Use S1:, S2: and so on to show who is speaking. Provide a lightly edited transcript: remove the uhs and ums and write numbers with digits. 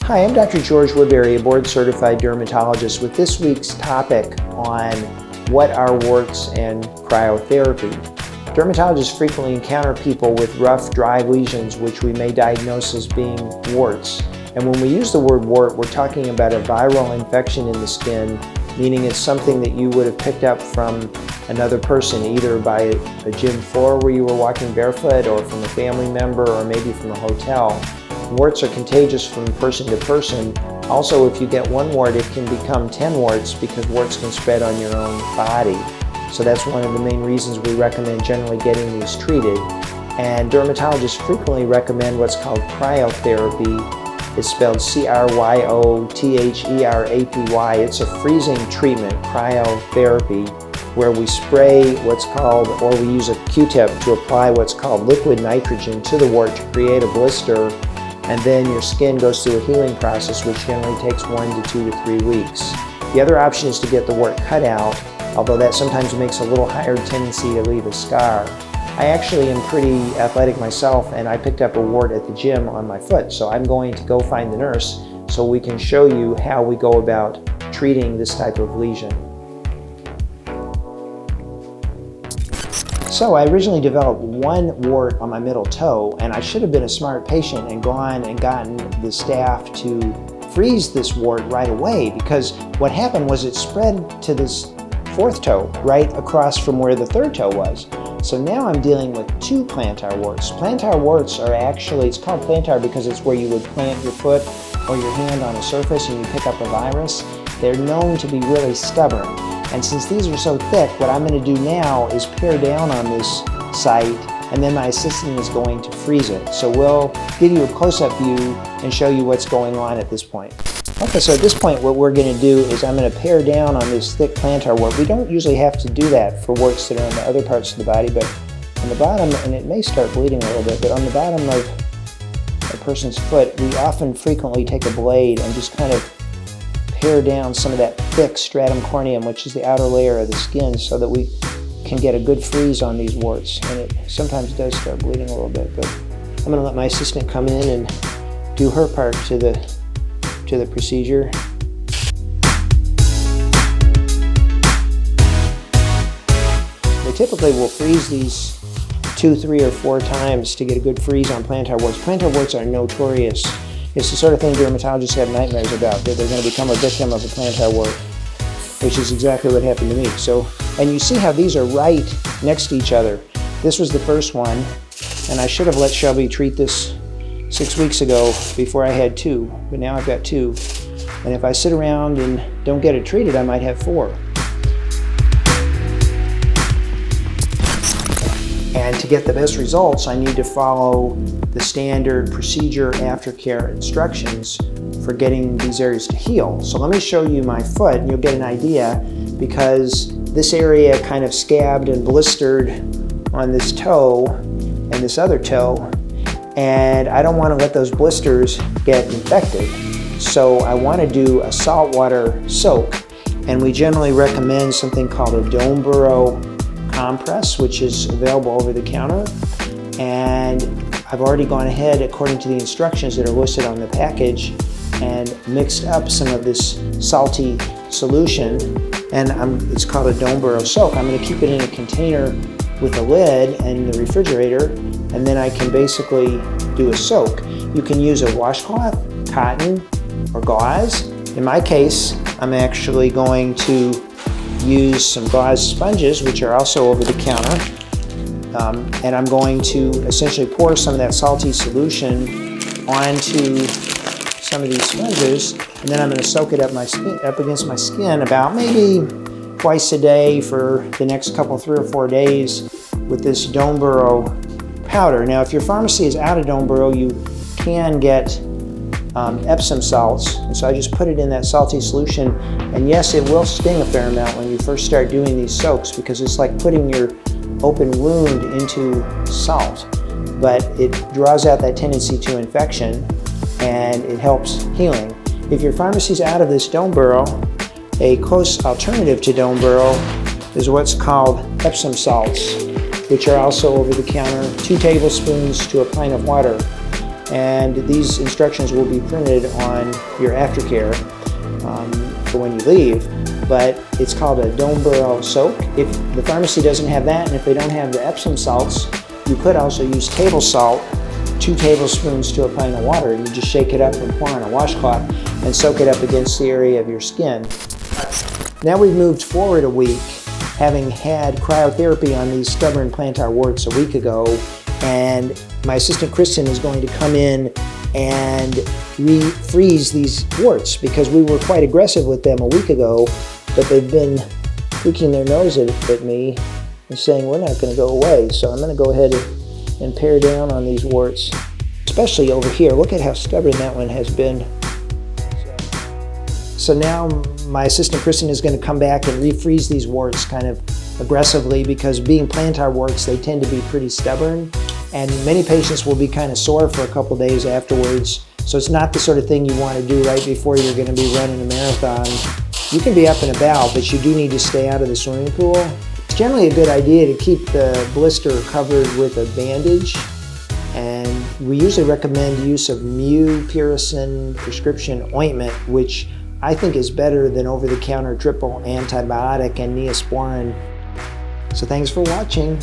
S1: Hi, I'm Dr. George Woodbury, a board-certified dermatologist with this week's topic on what are warts and cryotherapy. Dermatologists frequently encounter people with rough, dry lesions which we may diagnose as being warts. And when we use the word wart, we're talking about a viral infection in the skin, meaning it's something that you would have picked up from another person, either by a gym floor where you were walking barefoot, or from a family member, or maybe from a hotel. Warts are contagious from person to person. Also, if you get one wart, it can become 10 warts because warts can spread on your own body. So that's one of the main reasons we recommend generally getting these treated. And dermatologists frequently recommend what's called cryotherapy. It's spelled CRYOTHERAPY. It's a freezing treatment, cryotherapy, where we spray what's called, or we use a Q-tip to apply what's called liquid nitrogen to the wart to create a blister. And then your skin goes through a healing process, which generally takes 1 to 2 to 3 weeks. The other option is to get the wart cut out, although that sometimes makes a little higher tendency to leave a scar. I actually am pretty athletic myself, and I picked up a wart at the gym on my foot, so I'm going to go find the nurse so we can show you how we go about treating this type of lesion. So I originally developed one wart on my middle toe, and I should have been a smart patient and gone and gotten the staff to freeze this wart right away, because what happened was it spread to this fourth toe right across from where the third toe was. So now I'm dealing with 2 plantar warts. Plantar warts are actually, it's called plantar because it's where you would plant your foot or your hand on a surface and you pick up a virus. They're known to be really stubborn. And since these are so thick, what I'm going to do now is pare down on this site, and then my assistant is going to freeze it. So we'll give you a close-up view and show you what's going on at this point. Okay, so at this point what we're going to do is I'm going to pare down on this thick plantar wart. We don't usually have to do that for warts that are on the other parts of the body, but on the bottom, and it may start bleeding a little bit, but on the bottom of a person's foot, we frequently take a blade and just kind of pare down some of that thick stratum corneum, which is the outer layer of the skin, so that we can get a good freeze on these warts. And it sometimes does start bleeding a little bit, but I'm going to let my assistant come in and do her part to the procedure. We typically will freeze these 2, 3, or 4 times to get a good freeze on plantar warts. Plantar warts are notorious. It's the sort of thing dermatologists have nightmares about, that they're going to become a victim of a plantar wart, which is exactly what happened to me. So, and you see how these are right next to each other. This was the first one, and I should have let Shelby treat this 6 weeks ago before I had 2, but now I've got 2. And if I sit around and don't get it treated, I might have 4. And to get the best results, I need to follow the standard procedure aftercare instructions for getting these areas to heal. So let me show you my foot and you'll get an idea, because this area kind of scabbed and blistered on this toe and this other toe, and I don't want to let those blisters get infected. So I want to do a saltwater soak, and we generally recommend something called a dome burrow compress, which is available over the counter. And I've already gone ahead, according to the instructions that are listed on the package, and mixed up some of this salty solution, and it's called a dome burrow soak. I'm going to keep it in a container with a lid and the refrigerator, and then I can basically do a soak. You can use a washcloth, cotton, or gauze. In my case, I'm actually going to use some gauze sponges, which are also over the counter, and I'm going to essentially pour some of that salty solution onto some of these sponges, and then I'm going to soak it up against my skin about maybe twice a day for the next couple, 3 or 4 days with this dome burrow powder. Now, if your pharmacy is out of dome burrow, you can get Epsom salts, and so I just put it in that salty solution, and yes, it will sting a fair amount when you first start doing these soaks, because it's like putting your open wound into salt, but it draws out that tendency to infection and it helps healing. If your pharmacy's out of this dome burrow, a close alternative to dome burrow is what's called Epsom salts, which are also over the counter, 2 tablespoons to a pint of water. And these instructions will be printed on your Aftercare for when you leave. But it's called a Dome Burrow soak. If the pharmacy doesn't have that, and if they don't have the Epsom salts, you could also use table salt, 2 tablespoons to a pint of water, and you just shake it up and pour on a washcloth and soak it up against the area of your skin. Now we've moved forward a week, having had cryotherapy on these stubborn plantar warts a week ago, and my assistant Kristen is going to come in and refreeze these warts because we were quite aggressive with them a week ago, but they've been tweaking their nose at me and saying we're not going to go away. So I'm going to go ahead and pare down on these warts, especially over here. Look at how stubborn that one has been. So now my assistant Kristen is going to come back and refreeze these warts kind of aggressively because being plantar warts, they tend to be pretty stubborn, and many patients will be kind of sore for a couple days afterwards. So it's not the sort of thing you want to do right before you're going to be running a marathon. You can be up and about, but you do need to stay out of the swimming pool. It's generally a good idea to keep the blister covered with a bandage, and we usually recommend use of Mu-Puricin prescription ointment, which I think is better than over-the-counter triple antibiotic and Neosporin. So thanks for watching.